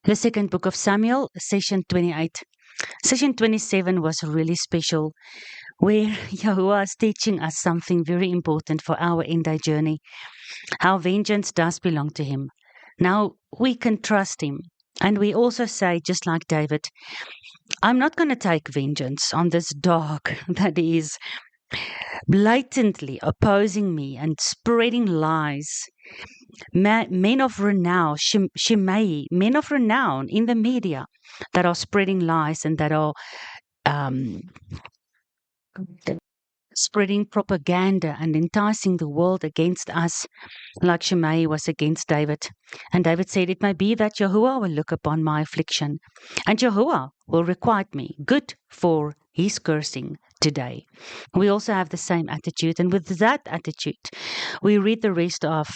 The second book of Samuel, session 28. Session 27 was really special, where Yahuwah is teaching us something very important for our end day journey, how vengeance does belong to Him. Now, we can trust Him. And we also say, just like David, I'm not going to take vengeance on this dog that is blatantly opposing me and spreading lies. Men of renown, Shimei, men of renown in the media that are spreading lies and that are um, spreading propaganda and enticing the world against us, like Shimei was against David. And David said, it may be that Yahuwah will look upon my affliction, and Yahuwah will requite me good for his cursing today. We also have the same attitude, and with that attitude, we read the rest of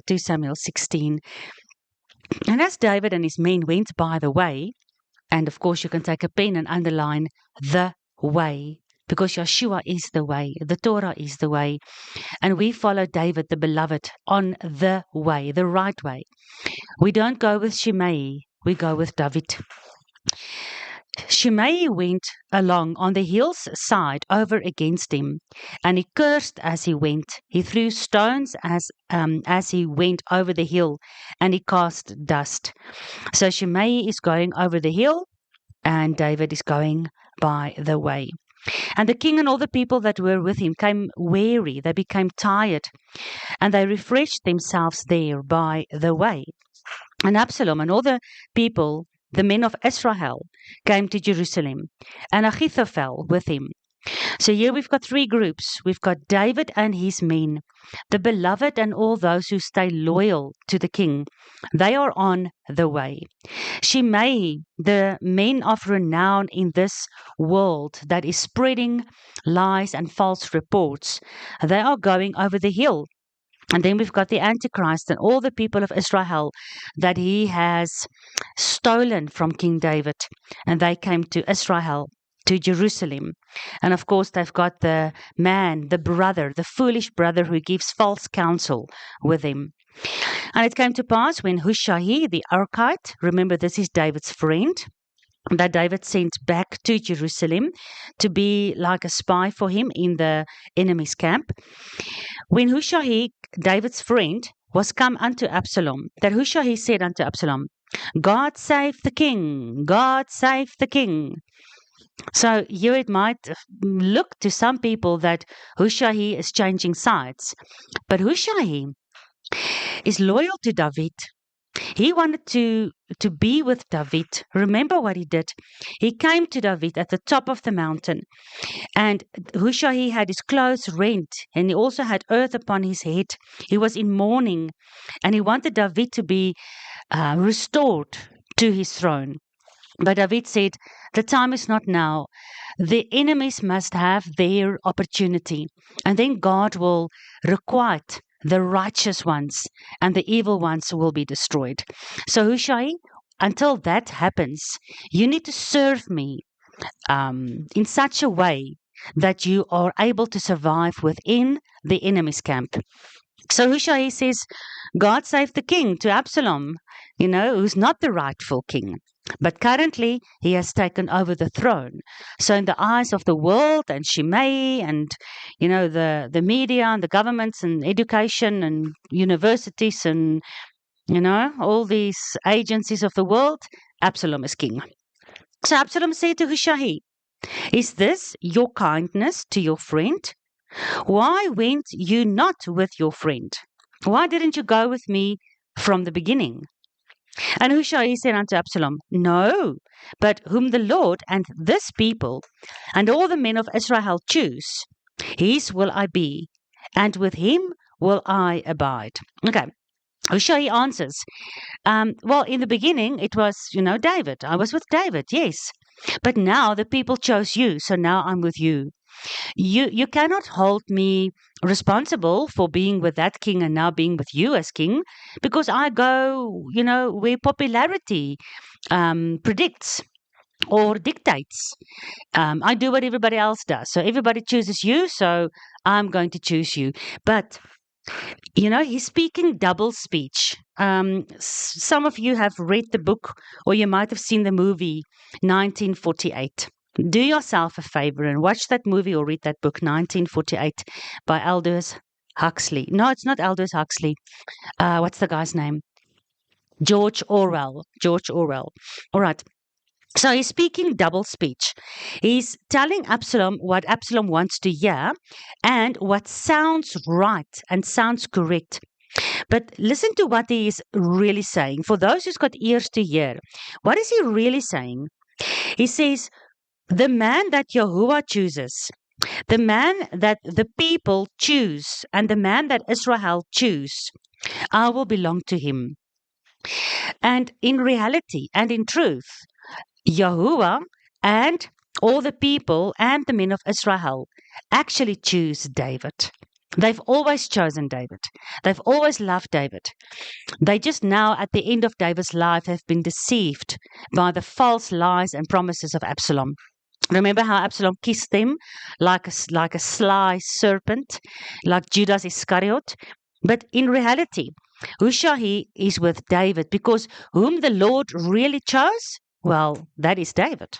2 Samuel 16. And as David and his men went by the way, and of course you can take a pen and underline the way, because Yeshua is the way, the Torah is the way, and we follow David, the beloved, on the way, the right way. We don't go with Shimei, we go with David. Shimei went along on the hill's side over against him, and he cursed as he went. He threw stones as he went over the hill, and he cast dust. So Shimei is going over the hill, and David is going by the way. And the king and all the people that were with him came weary, they became tired, and they refreshed themselves there by the way. And Absalom and all the people, the men of Israel, came to Jerusalem, and Ahithophel with him. So here we've got three groups. We've got David and his men, the beloved and all those who stay loyal to the king. They are on the way. Shimei, the men of renown in this world that is spreading lies and false reports, they are going over the hill. And then we've got the Antichrist and all the people of Israel that he has stolen from King David. And they came to Israel, to Jerusalem. And of course, they've got the man, the brother, the foolish brother who gives false counsel with him. And it came to pass when Hushai the Archite, remember this is David's friend, that David sent back to Jerusalem to be like a spy for him in the enemy's camp. When Hushai, David's friend, was come unto Absalom, that Hushai said unto Absalom, God save the king, God save the king. So here it might look to some people that Hushai is changing sides. But Hushai is loyal to David. He wanted to be with David. Remember what he did? He came to David at the top of the mountain, and Hushai had his clothes rent, and he also had earth upon his head. He was in mourning, and he wanted David to be restored to his throne. But David said, the time is not now. The enemies must have their opportunity, and then God will requite the righteous ones, and the evil ones will be destroyed. So Hushai, until that happens, you need to serve me in such a way that you are able to survive within the enemy's camp. So Hushai says, God save the king to Absalom, who's not the rightful king. But currently, he has taken over the throne. So in the eyes of the world and Shimei and, the media and the governments and education and universities and, all these agencies of the world, Absalom is king. So Absalom said to Hushai, is this your kindness to your friend? Why went you not with your friend? Why didn't you go with me from the beginning? And Hushai said unto Absalom, no, but whom the Lord and this people and all the men of Israel choose, his will I be, and with him will I abide. Okay. Hushai answers, well, in the beginning, it was, David. I was with David, yes. But now the people chose you, so now I'm with you. You cannot hold me responsible for being with that king and now being with you as king, because I go, where popularity predicts or dictates. I do what everybody else does. So everybody chooses you, so I'm going to choose you. But he's speaking double speech. some of you have read the book, or you might have seen the movie 1948. Do yourself a favor and watch that movie or read that book, 1948, by Aldous Huxley. No, it's not Aldous Huxley. What's the guy's name? George Orwell. George Orwell. All right. So he's speaking double speech. He's telling Absalom what Absalom wants to hear and what sounds right and sounds correct. But listen to what he is really saying. For those who's got ears to hear, what is he really saying? He says, the man that Yahuwah chooses, the man that the people choose, and the man that Israel choose, I will belong to him. And in reality and in truth, Yahuwah and all the people and the men of Israel actually choose David. They've always chosen David. They've always loved David. They just now, at the end of David's life, have been deceived by the false lies and promises of Absalom. Remember how Absalom kissed them like a sly serpent, like Judas Iscariot? But in reality, Hushai is with David because whom the Lord really chose? Well, that is David.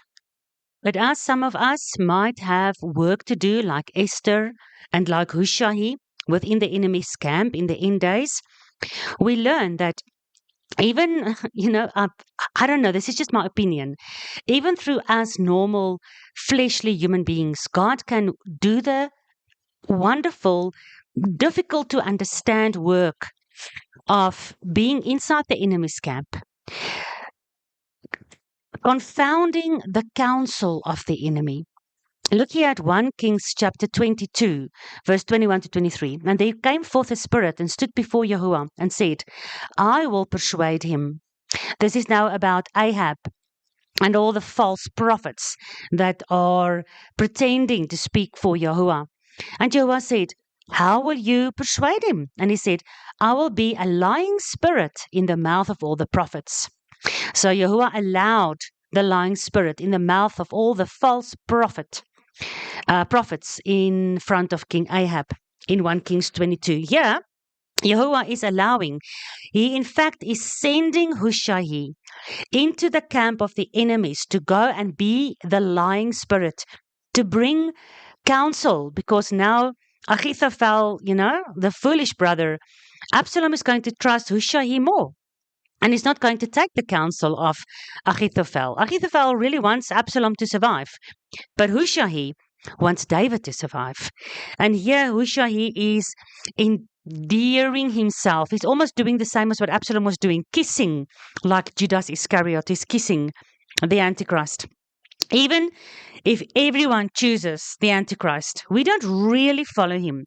But as some of us might have work to do, like Esther and like Hushai, within the enemy's camp in the end days, we learn that even, I don't know, this is just my opinion. Even through us normal, fleshly human beings, God can do the wonderful, difficult to understand work of being inside the enemy's camp, confounding the counsel of the enemy. Look here at 1 Kings chapter 22, verse 21 to 23. And there came forth a spirit and stood before Yahuwah and said, I will persuade him. This is now about Ahab and all the false prophets that are pretending to speak for Yahuwah. And Yahuwah said, how will you persuade him? And he said, I will be a lying spirit in the mouth of all the prophets. So Yahuwah allowed the lying spirit in the mouth of all the false prophets in front of King Ahab in 1 Kings 22. Here, Yahuwah is allowing, he in fact is sending Hushai into the camp of the enemies to go and be the lying spirit, to bring counsel, because now Ahithophel, the foolish brother, Absalom is going to trust Hushai more. And he's not going to take the counsel of Ahithophel. Ahithophel really wants Absalom to survive, but Hushai wants David to survive. And here Hushai is endearing himself. He's almost doing the same as what Absalom was doing, kissing like Judas Iscariot is kissing the Antichrist. Even if everyone chooses the Antichrist, we don't really follow him.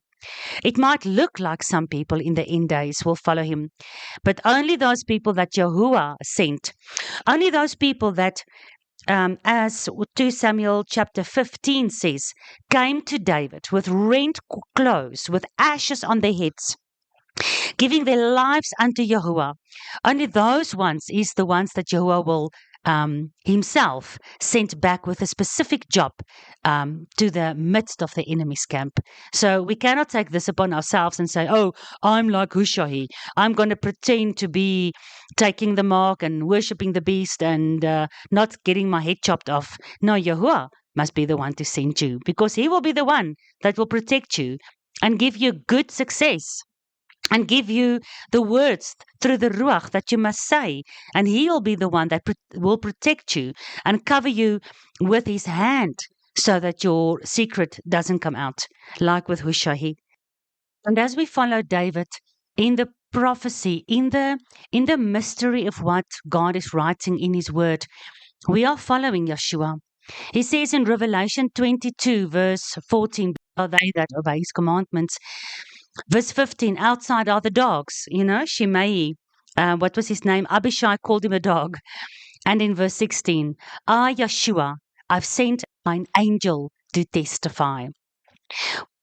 It might look like some people in the end days will follow him, but only those people that Yahuwah sent, only those people that, as 2 Samuel chapter 15 says, came to David with rent clothes, with ashes on their heads, giving their lives unto Yahuwah. Only those ones is the ones that Yahuwah will himself sent back with a specific job to the midst of the enemy's camp. So we cannot take this upon ourselves and say, oh, I'm like Hushai. I'm going to pretend to be taking the mark and worshipping the beast and not getting my head chopped off. No, Yahuwah must be the one to send you, because he will be the one that will protect you and give you good success, and give you the words through the Ruach that you must say. And he'll be the one that will protect you and cover you with his hand so that your secret doesn't come out, like with Hushai. And as we follow David in the prophecy, in the mystery of what God is writing in his word, we are following Yeshua. He says in Revelation 22, verse 14, are they that obey his commandments. Verse 15, outside are the dogs, Shimei, what was his name? Abishai called him a dog. And in verse 16, I, Yeshua, I've sent mine angel to testify.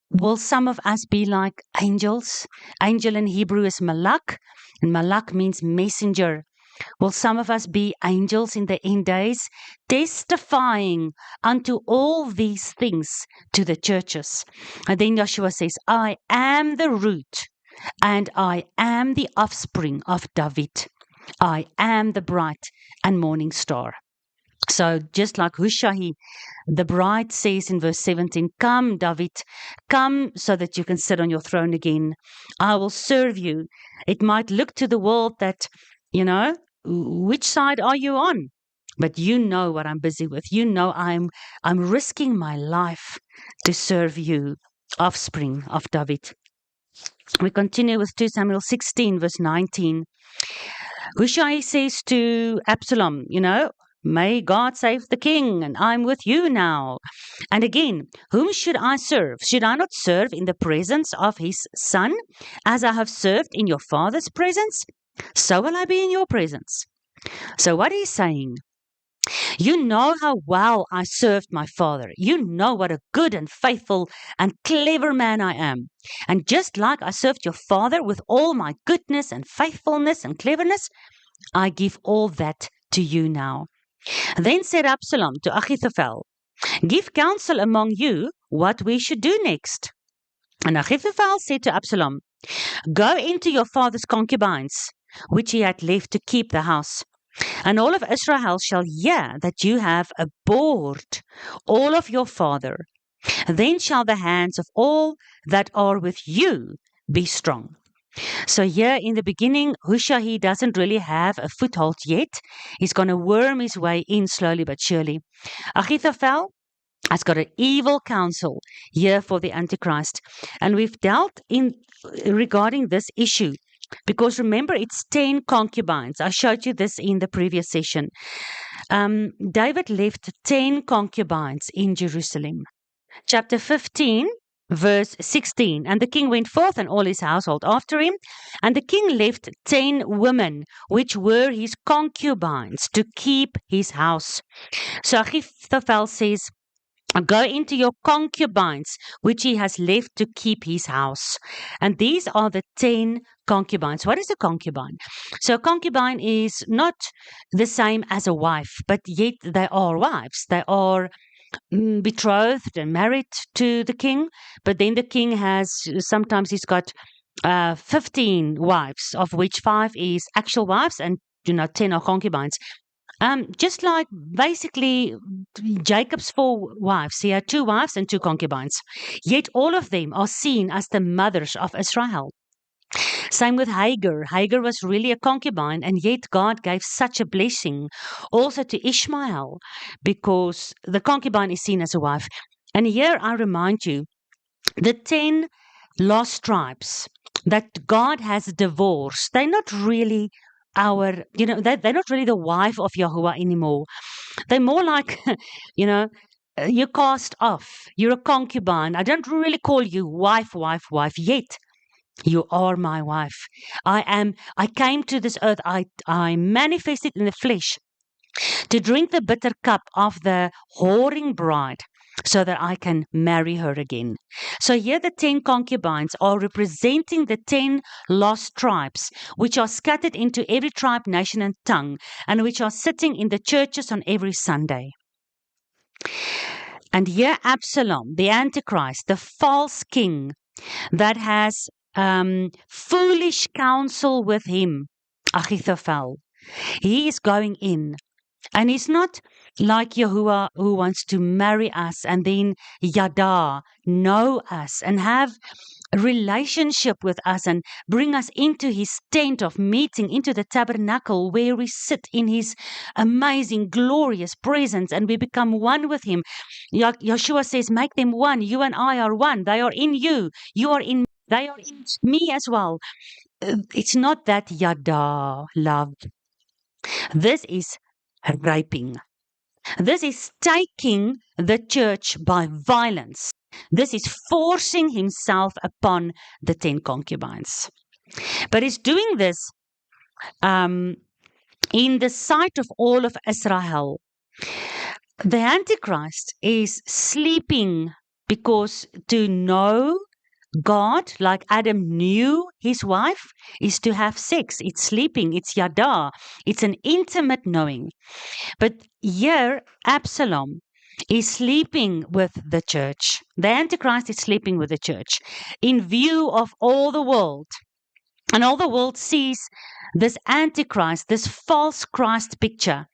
Will some of us be like angels? Angel in Hebrew is malak, and malak means messenger. Will some of us be angels in the end days, testifying unto all these things to the churches? And then Joshua says, I am the root and I am the offspring of David. I am the bright and morning star. So just like Hushai, the bride says in verse 17, come, David, come so that you can sit on your throne again. I will serve you. It might look to the world that, which side are you on? But you know what I'm busy with. You know I'm risking my life to serve you, offspring of David. We continue with 2 Samuel 16, verse 19. Hushai says to Absalom, may God save the king, and I'm with you now. And again, whom should I serve? Should I not serve in the presence of his son, as I have served in your father's presence? So will I be in your presence. So what he's saying, you know how well I served my father. You know what a good and faithful and clever man I am. And just like I served your father with all my goodness and faithfulness and cleverness, I give all that to you now. Then said Absalom to Ahithophel, give counsel among you what we should do next. And Ahithophel said to Absalom, go into your father's concubines, which he had left to keep the house. And all of Israel shall hear that you have abhorred all of your father. Then shall the hands of all that are with you be strong. So here in the beginning, Hushai doesn't really have a foothold yet. He's going to worm his way in slowly but surely. Ahithophel has got an evil counsel here for the Antichrist. And we've dealt in regarding this issue. Because remember, it's 10 concubines. I showed you this in the previous session. David left 10 concubines in Jerusalem. Chapter 15, verse 16. And the king went forth and all his household after him. And the king left 10 women, which were his concubines, to keep his house. So Ahithophel says, go into your concubines, which he has left to keep his house. And these are the 10 concubines. What is a concubine? So a concubine is not the same as a wife, but yet they are wives. They are betrothed and married to the king, but then the king sometimes he's got 15 wives, of which 5 is actual wives and 10 are concubines. Just like basically Jacob's 4 wives, he had 2 wives and 2 concubines. Yet all of them are seen as the mothers of Israel. Same with Hagar. Hagar was really a concubine, and yet God gave such a blessing also to Ishmael because the concubine is seen as a wife. And here I remind you, the 10 lost tribes that God has divorced, they're not really they're not really the wife of Yahuwah anymore. They're more like, you're cast off. You're a concubine. I don't really call you wife, yet you are my wife. I came to this earth. I manifested in the flesh to drink the bitter cup of the whoring bride so that I can marry her again. So here the 10 concubines are representing the 10 lost tribes, which are scattered into every tribe, nation, and tongue, and which are sitting in the churches on every Sunday. And here Absalom, the Antichrist, the false king that has foolish counsel with him, Ahithophel, he is going in. And he's not like Yahuwah who wants to marry us and then yada, know us and have a relationship with us and bring us into his tent of meeting, into the tabernacle where we sit in his amazing, glorious presence and we become one with him. Yeshua says, make them one. You and I are one. They are in you. You are in me. They are in me as well. It's not that yada, love. This is raping. This is taking the church by violence. This is forcing himself upon the 10 concubines. But he's doing this in the sight of all of Israel. The Antichrist is sleeping because to know God, like Adam knew his wife, is to have sex. It's sleeping. It's yada. It's an intimate knowing. But here, Absalom is sleeping with the church. The Antichrist is sleeping with the church in view of all the world. And all the world sees this Antichrist, this false Christ picture.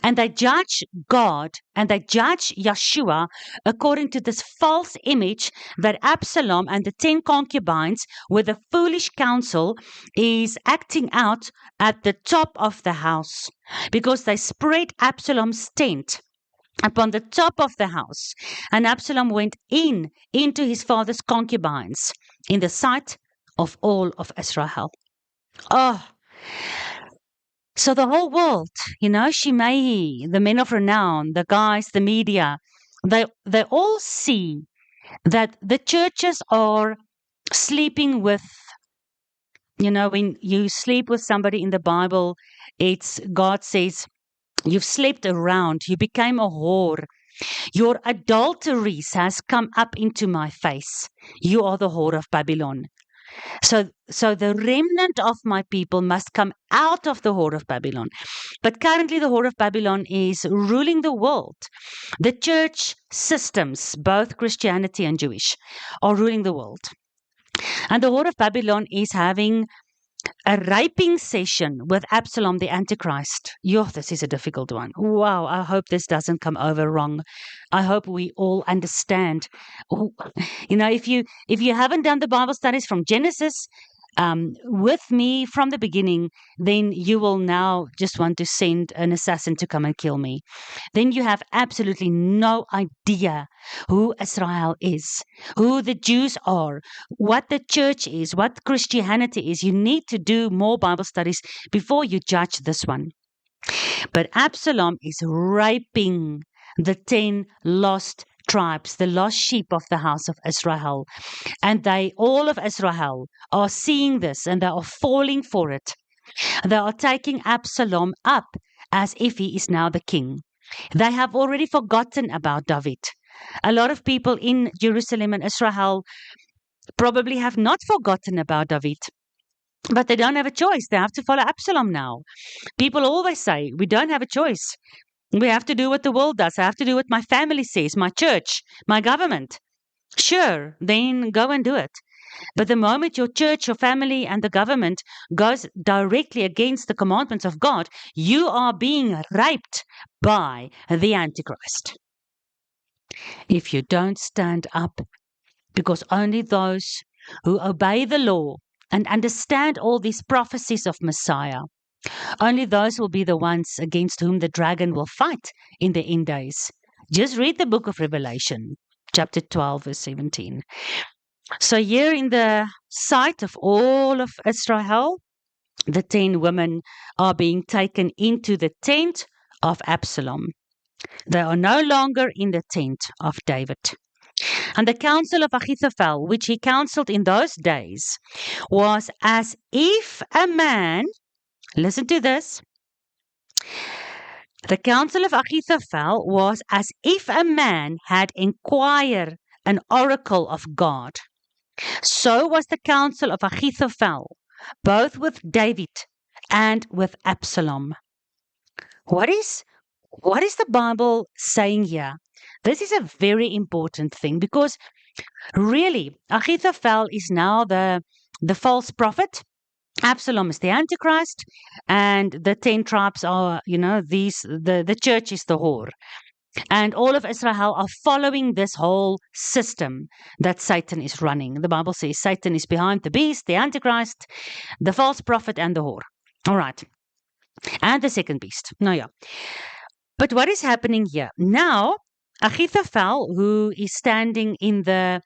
And they judge God and they judge Yeshua according to this false image that Absalom and the 10 concubines, with a foolish counsel, is acting out at the top of the house, because they spread Absalom's tent upon the top of the house. And Absalom went into his father's concubines in the sight of all of Israel. Oh, so the whole world, Shimei, the men of renown, the guys, the media, they all see that the churches are sleeping with, when you sleep with somebody in the Bible, it's God says, you've slept around, you became a whore. Your adulteries has come up into my face. You are the whore of Babylon. So the remnant of my people must come out of the whore of Babylon. But currently the whore of Babylon is ruling the world. The church systems, both Christianity and Jewish, are ruling the world. And the whore of Babylon is having a raping session with Absalom the Antichrist. This is a difficult one. Wow, I hope this doesn't come over wrong. I hope we all understand. If you haven't done the Bible studies from Genesis with me from the beginning, then you will now just want to send an assassin to come and kill me. Then you have absolutely no idea who Israel is, who the Jews are, what the church is, what Christianity is. You need to do more Bible studies before you judge this one. But Absalom is raping the 10 lost tribes, the lost sheep of the house of Israel. And all of Israel are seeing this and they are falling for it. They are taking Absalom up as if he is now the king. They have already forgotten about David. A lot of people in Jerusalem and Israel probably have not forgotten about David. But they don't have a choice. They have to follow Absalom now. People always say, we don't have a choice. We have to do what the world does. I have to do what my family says, my church, my government. Sure, then go and do it. But the moment your church, your family, and the government goes directly against the commandments of God, you are being raped by the Antichrist. If you don't stand up, because only those who obey the law and understand all these prophecies of Messiah, only those will be the ones against whom the dragon will fight in the end days. Just read the book of Revelation, chapter 12, verse 17. So here in the sight of all of Israel, the 10 women are being taken into the tent of Absalom. They are no longer in the tent of David. And the counsel of Ahithophel, which he counseled in those days, was as if a man, listen to this, the counsel of Ahithophel was as if a man had inquired an oracle of God. So was the counsel of Ahithophel, both with David and with Absalom. What is the Bible saying here? This is a very important thing, because really Ahithophel is now the false prophet. Absalom is the Antichrist, and the 10 tribes are, the church is the whore. And all of Israel are following this whole system that Satan is running. The Bible says Satan is behind the beast, the Antichrist, the false prophet, and the whore. All right. And the second beast. No, yeah. But what is happening here? Now, Ahithophel, who is standing in the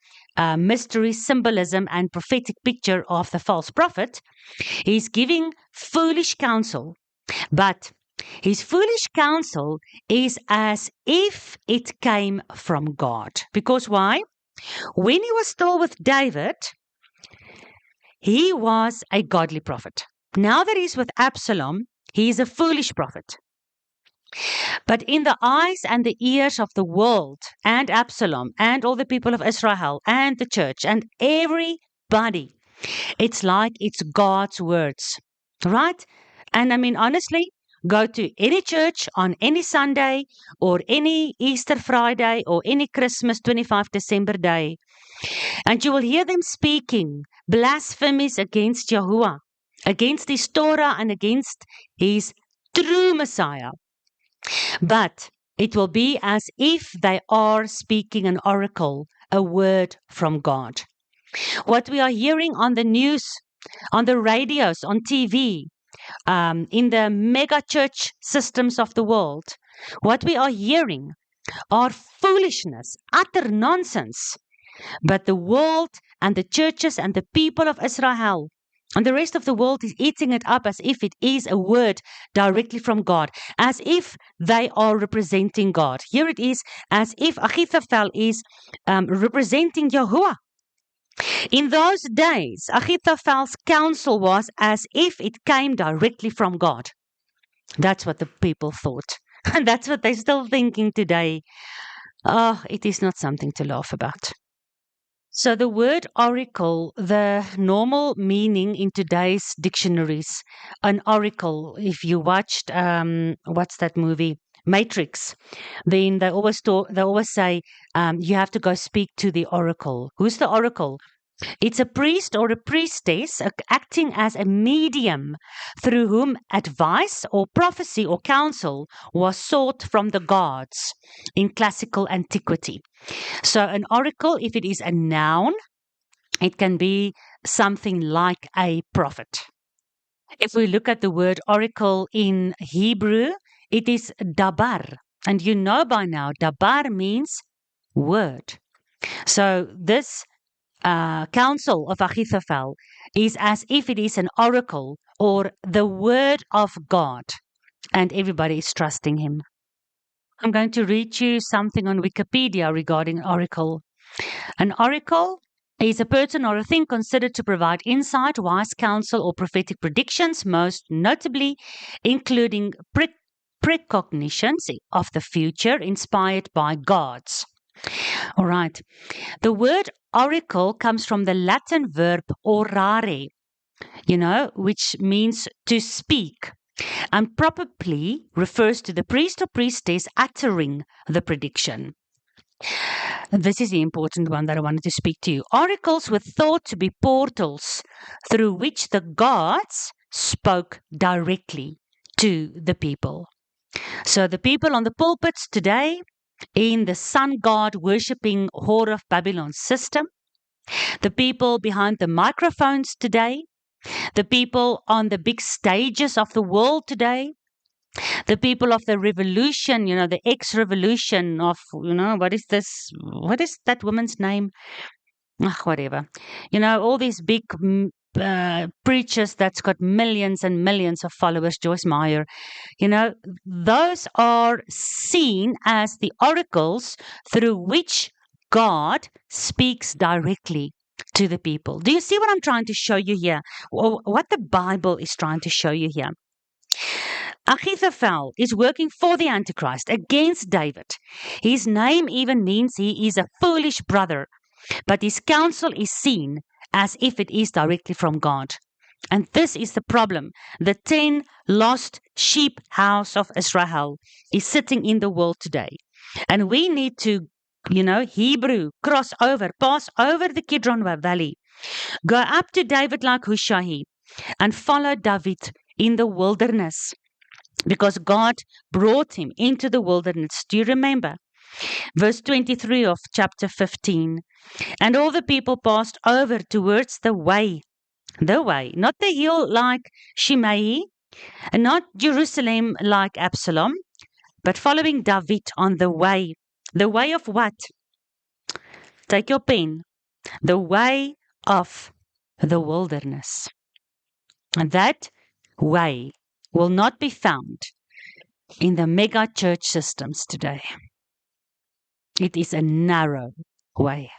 mystery, symbolism, and prophetic picture of the false prophet, he's giving foolish counsel. But his foolish counsel is as if it came from God. Because why? When he was still with David, he was a godly prophet. Now that he's with Absalom, he is a foolish prophet. But in the eyes and the ears of the world and Absalom and all the people of Israel and the church and everybody, it's like it's God's words, right? And I mean, honestly, go to any church on any Sunday or any Easter Friday or any Christmas 25 December day, and you will hear them speaking blasphemies against Yahuwah, against his Torah and against his true Messiah. But it will be as if they are speaking an oracle, a word from God. What we are hearing on the news, on the radios, on TV, in the mega church systems of the world, what we are hearing are foolishness, utter nonsense. But the world and the churches and the people of Israel and the rest of the world is eating it up as if it is a word directly from God, as if they are representing God. Here it is, as if Ahithophel is representing Yahuwah. In those days, Ahithophel's counsel was as if it came directly from God. That's what the people thought. And that's what they're still thinking today. Oh, it is not something to laugh about. So the word oracle, the normal meaning in today's dictionaries, an oracle, if you watched, what's that movie? Matrix, then they always say, you have to go speak to the oracle. Who's the oracle? It's a priest or a priestess acting as a medium through whom advice or prophecy or counsel was sought from the gods in classical antiquity. So, an oracle, if it is a noun, it can be something like a prophet. If we look at the word oracle in Hebrew, it is dabar. And you know by now, dabar means word. So, this counsel of Ahithophel is as if it is an oracle or the word of God, and everybody is trusting him. I'm going to read you something on Wikipedia regarding an oracle. An oracle is a person or a thing considered to provide insight, wise counsel, or prophetic predictions, most notably including precognitions of the future inspired by gods. All right. The word oracle comes from the Latin verb orare, which means to speak, and probably refers to the priest or priestess uttering the prediction. This is the important one that I wanted to speak to you. Oracles were thought to be portals through which the gods spoke directly to the people. So the people on the pulpits today, in the sun god worshipping whore of Babylon system, the people behind the microphones today, the people on the big stages of the world today, the people of the revolution, the ex-revolution of, what is this? What is that woman's name? Whatever. All these big preachers that's got millions and millions of followers, Joyce Meyer, those are seen as the oracles through which God speaks directly to the people. Do you see what I'm trying to show you here? Or what the Bible is trying to show you here? Ahithophel is working for the Antichrist against David. His name even means he is a foolish brother, but his counsel is seen as if it is directly from God. And this is the problem. The 10 lost sheep house of Israel is sitting in the world today. And we need to, Hebrew, cross over, pass over the Kidron Valley, go up to David like Hushai, and follow David in the wilderness. Because God brought him into the wilderness. Do you remember? Verse 23 of chapter 15. And all the people passed over towards the way, not the hill like Shimei, and not Jerusalem like Absalom, but following David on the way. The way of what? Take your pen. The way of the wilderness. And that way will not be found in the mega church systems today. It is a narrow way.